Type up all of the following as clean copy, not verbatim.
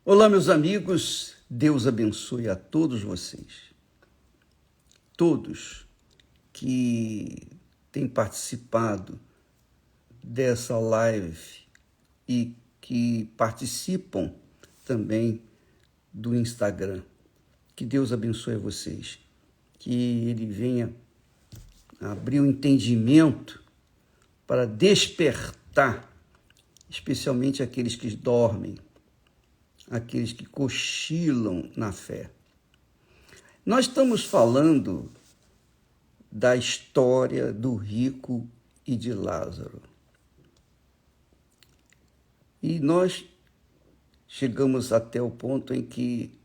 Olá, meus amigos, Deus abençoe a todos vocês. Todos que têm participado dessa live e que participam também do Instagram. Que Deus abençoe vocês, que Ele venha abrir o entendimento para despertar, especialmente aqueles que dormem, aqueles que cochilam na fé. Nós estamos falando da história do rico e de Lázaro. E nós chegamos até o ponto em que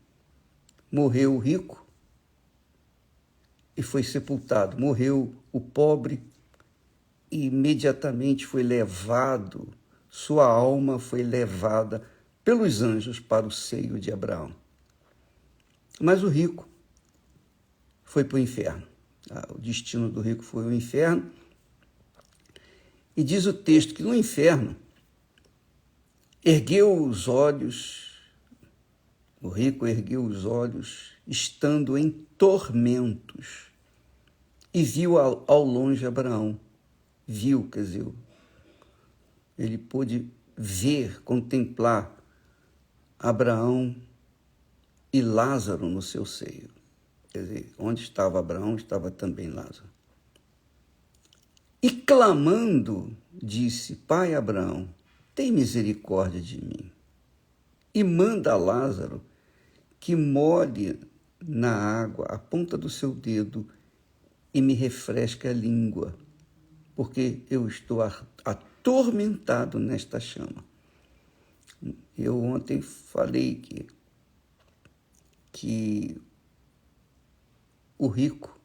morreu o rico e foi sepultado. Morreu o pobre e imediatamente foi levado, sua alma foi levada pelos anjos para o seio de Abraão. Mas o rico foi para o inferno. O destino do rico foi o inferno. E diz o texto que no inferno ergueu os olhos, o rico ergueu os olhos, estando em tormentos, e viu ao longe Abraão. Viu, quer dizer, ele pôde ver, contemplar Abraão e Lázaro no seu seio. Quer dizer, onde estava Abraão, estava também Lázaro. E clamando, disse: Pai Abraão, tem misericórdia de mim e manda a Lázaro que molhe na água a ponta do seu dedo e me refresque a língua, porque eu estou atormentado nesta chama. Eu ontem falei que o rico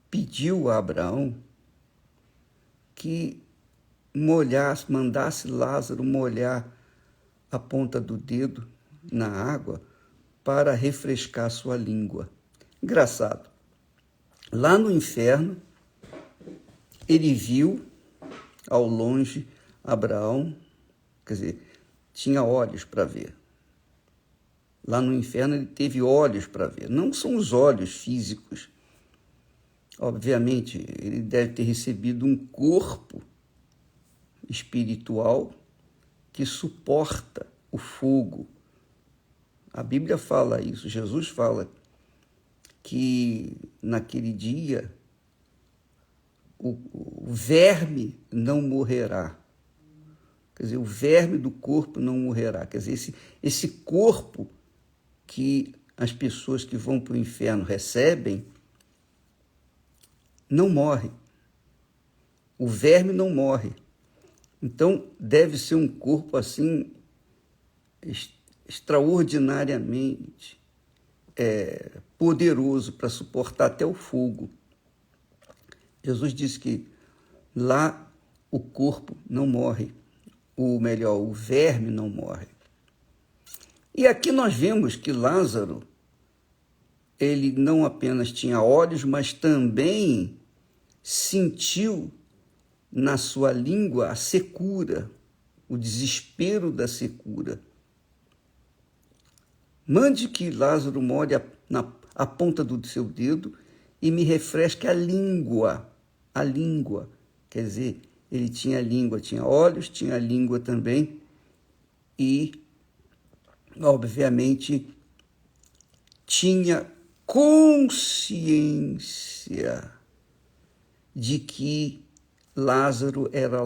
pediu a Abraão que mandasse Lázaro molhar a ponta do dedo na água para refrescar sua língua. Engraçado. Lá no inferno, ele viu ao longe Abraão, quer dizer, tinha olhos para ver. Lá no inferno ele teve olhos para ver. Não são os olhos físicos. Obviamente, ele deve ter recebido um corpo espiritual que suporta o fogo. A Bíblia fala isso, Jesus fala que naquele dia o verme não morrerá. Quer dizer, o verme do corpo não morrerá. Quer dizer, esse corpo que as pessoas que vão para o inferno recebem não morre. O verme não morre. Então, deve ser um corpo assim extraordinariamente poderoso para suportar até o fogo. Jesus disse que lá o corpo não morre, ou melhor, o verme não morre. E aqui nós vemos que Lázaro, ele não apenas tinha olhos, mas também sentiu na sua língua a secura, o desespero da secura. Mande que Lázaro molhe a ponta do seu dedo e me refresque a língua. A língua, quer dizer, ele tinha língua, tinha olhos, tinha língua também e, obviamente, tinha consciência de que Lázaro, era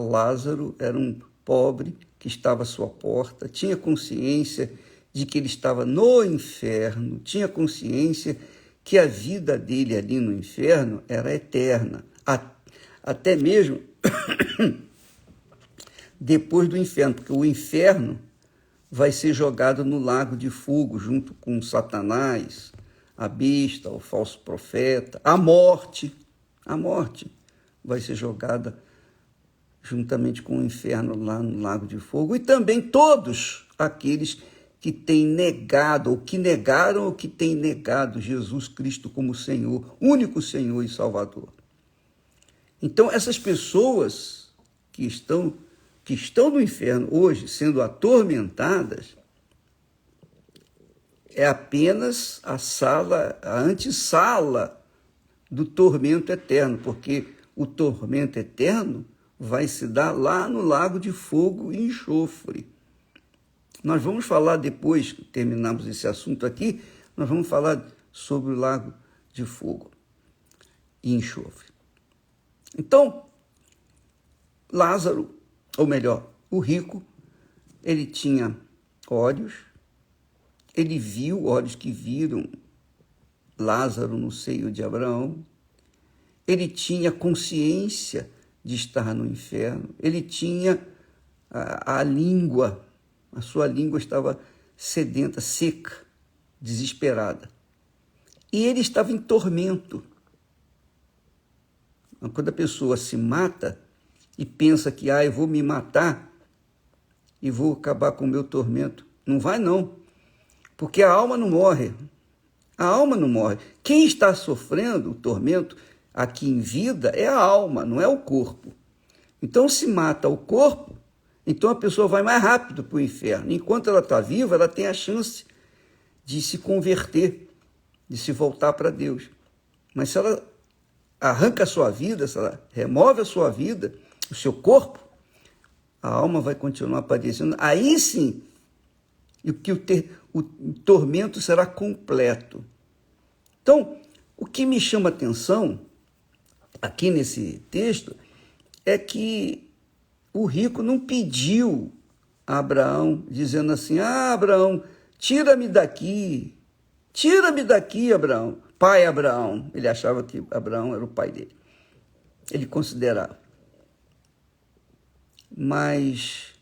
um pobre que estava à sua porta, tinha consciência de que ele estava no inferno, tinha consciência que a vida dele ali no inferno era eterna, até mesmo depois do inferno, porque o inferno vai ser jogado no lago de fogo junto com Satanás, a besta, o falso profeta, a morte vai ser jogada juntamente com o inferno lá no lago de fogo, e também todos aqueles que têm negado, ou que negaram, ou que têm negado Jesus Cristo como Senhor, único Senhor e Salvador. Então, essas pessoas que estão no inferno hoje, sendo atormentadas, é apenas a antessala do tormento eterno, porque o tormento eterno vai se dar lá no lago de fogo e enxofre. Nós vamos falar depois que terminarmos esse assunto aqui, nós vamos falar sobre o lago de fogo e enxofre. Então, Lázaro, ou melhor, o rico, ele tinha olhos, ele viu, olhos que viram Lázaro no seio de Abraão, ele tinha consciência de estar no inferno, ele tinha a língua, a sua língua estava sedenta, seca, desesperada. E ele estava em tormento. Quando a pessoa se mata e pensa que eu vou me matar e vou acabar com o meu tormento, não vai não, porque a alma não morre. A alma não morre. Quem está sofrendo o tormento aqui em vida é a alma, não é o corpo. Então, se mata o corpo, então a pessoa vai mais rápido para o inferno. Enquanto ela está viva, ela tem a chance de se converter, de se voltar para Deus. Mas se ela arranca a sua vida, se ela remove a sua vida, o seu corpo, a alma vai continuar padecendo. Aí sim, o tormento será completo. Então, o que me chama a atenção aqui nesse texto é que o rico não pediu a Abraão, dizendo assim, Abraão, tira-me daqui, Abraão. Pai Abraão, ele achava que Abraão era o pai dele. Ele considerava. Mas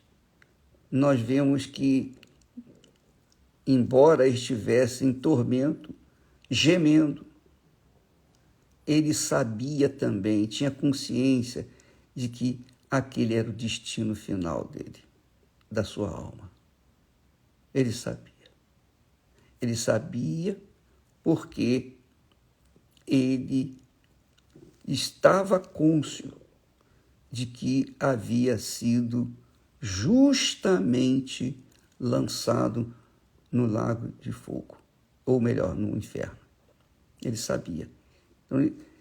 nós vemos que, embora estivesse em tormento, gemendo, ele sabia também, tinha consciência de que aquele era o destino final dele, da sua alma. Ele sabia. Ele sabia porque ele estava cônscio de que havia sido justamente lançado no lago de fogo, ou melhor, no inferno. Ele sabia. Então,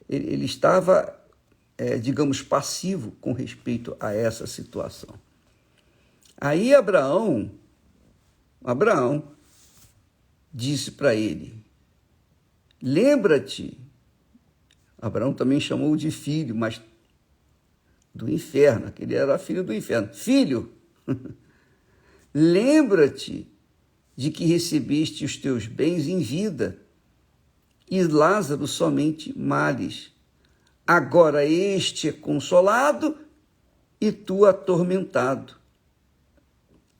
ele estava, digamos, passivo com respeito a essa situação. Aí Abraão disse para ele, lembra-te, Abraão também chamou de filho, mas do inferno, aquele era filho do inferno. Filho, lembra-te de que recebeste os teus bens em vida, e Lázaro somente males. Agora este é consolado e tu atormentado.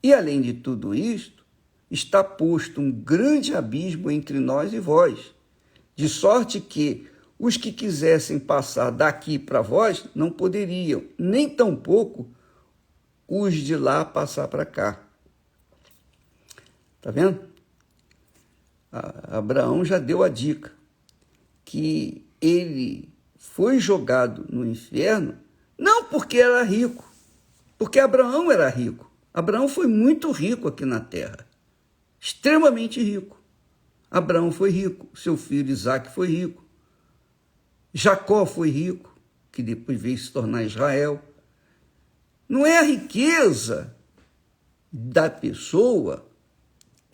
E além de tudo isto, está posto um grande abismo entre nós e vós, de sorte que os que quisessem passar daqui para vós não poderiam, nem tampouco os de lá passar para cá. Está vendo? Abraão já deu a dica que ele foi jogado no inferno não porque era rico, porque Abraão era rico. Abraão foi muito rico aqui na terra, extremamente rico. Abraão foi rico, seu filho Isaque foi rico, Jacó foi rico, que depois veio se tornar Israel. Não é a riqueza da pessoa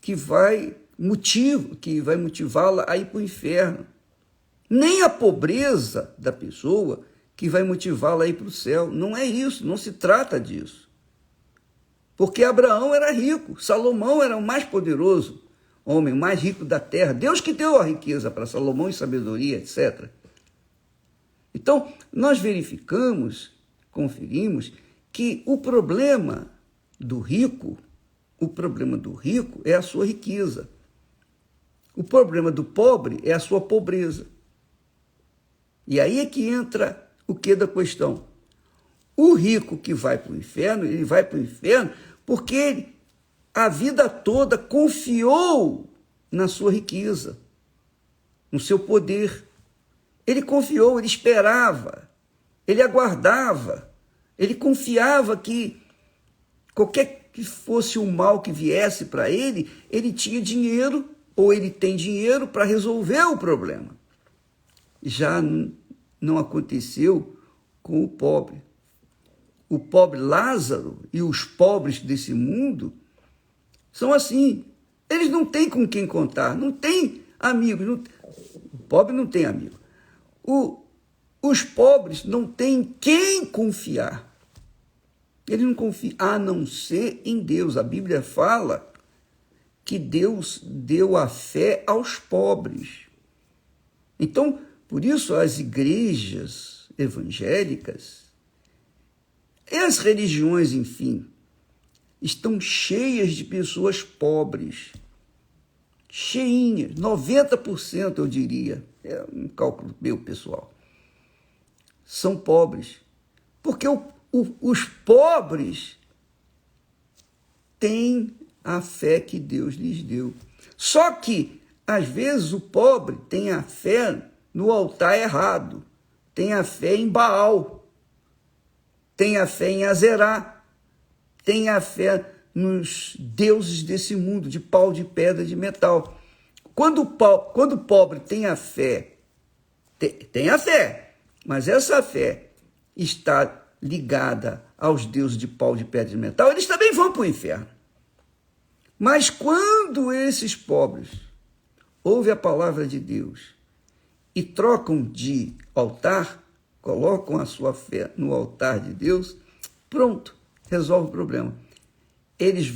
que vai motivá-la a ir para o inferno. Nem a pobreza da pessoa que vai motivá-la a ir para o céu. Não é isso, não se trata disso. Porque Abraão era rico, Salomão era o mais poderoso homem, o mais rico da terra. Deus que deu a riqueza para Salomão e sabedoria, etc. Então, nós verificamos, conferimos, que o problema do rico é a sua riqueza. O problema do pobre é a sua pobreza. E aí é que entra o que da questão. O rico que vai para o inferno, ele vai para o inferno porque ele, a vida toda, confiou na sua riqueza, no seu poder. Ele confiou, ele esperava, ele aguardava, ele confiava que qualquer que fosse o mal que viesse para ele, ele tinha dinheiro ou ele tem dinheiro para resolver o problema. Já não aconteceu com o pobre. O pobre Lázaro e os pobres desse mundo são assim. Eles não têm com quem contar, não têm amigos. O pobre não tem amigo. Os pobres não têm quem confiar. Ele não confia, a não ser em Deus. A Bíblia fala que Deus deu a fé aos pobres. Então, por isso as igrejas evangélicas e as religiões, enfim, estão cheias de pessoas pobres. Cheinhas, 90% eu diria, é um cálculo meu pessoal, são pobres. Porque os pobres têm a fé que Deus lhes deu. Só que, às vezes, o pobre tem a fé no altar errado, tem a fé em Baal, tem a fé em Azerá, tem a fé nos deuses desse mundo, de pau, de pedra, de metal. Quando o pobre tem a fé, tem a fé, mas essa fé está ligada aos deuses de pau, de pedra, de metal, eles também vão para o inferno. Mas quando esses pobres ouvem a palavra de Deus e trocam de altar, colocam a sua fé no altar de Deus, pronto, resolve o problema. Eles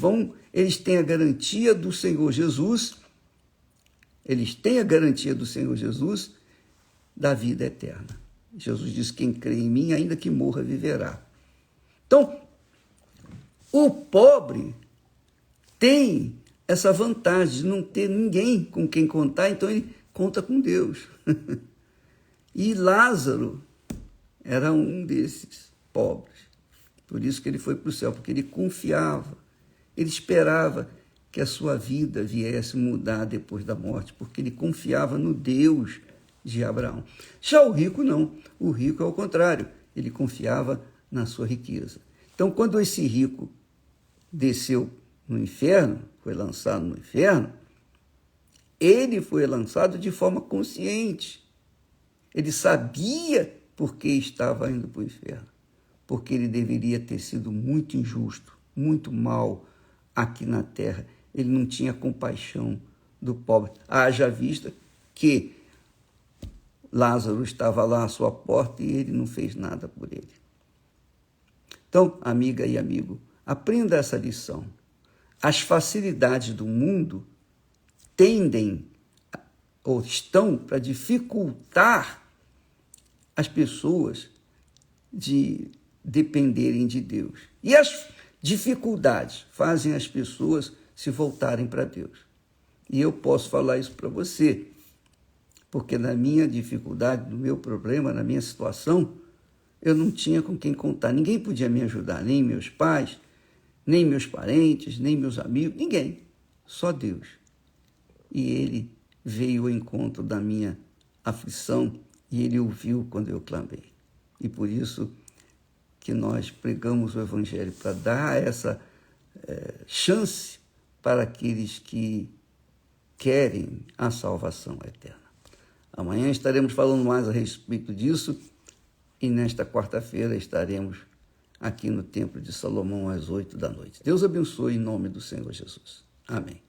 têm a garantia do Senhor Jesus, da vida eterna. Jesus disse, quem crê em mim, ainda que morra, viverá. Então, o pobre tem essa vantagem de não ter ninguém com quem contar, então ele conta com Deus. E Lázaro era um desses pobres. Por isso que ele foi para o céu, porque ele confiava, ele esperava que a sua vida viesse mudar depois da morte, porque ele confiava no Deus de Abraão. Já o rico não, o rico é o contrário, ele confiava na sua riqueza. Então, quando esse rico desceu no inferno, foi lançado no inferno, ele foi lançado de forma consciente. Ele sabia por que estava indo para o inferno, porque ele deveria ter sido muito injusto, muito mal aqui na terra. Ele não tinha compaixão do pobre. Haja vista que Lázaro estava lá à sua porta e ele não fez nada por ele. Então, amiga e amigo, aprenda essa lição. As facilidades do mundo tendem ou estão para dificultar as pessoas de dependerem de Deus. E as dificuldades fazem as pessoas se voltarem para Deus. E eu posso falar isso para você, porque na minha dificuldade, no meu problema, na minha situação, eu não tinha com quem contar. Ninguém podia me ajudar, nem meus pais, nem meus parentes, nem meus amigos, ninguém. Só Deus. E Ele veio ao encontro da minha aflição e Ele ouviu quando eu clamei. E por isso que nós pregamos o Evangelho, para dar essa chance para aqueles que querem a salvação eterna. Amanhã estaremos falando mais a respeito disso e nesta quarta-feira estaremos aqui no Templo de Salomão às 8 da noite. Deus abençoe em nome do Senhor Jesus. Amém.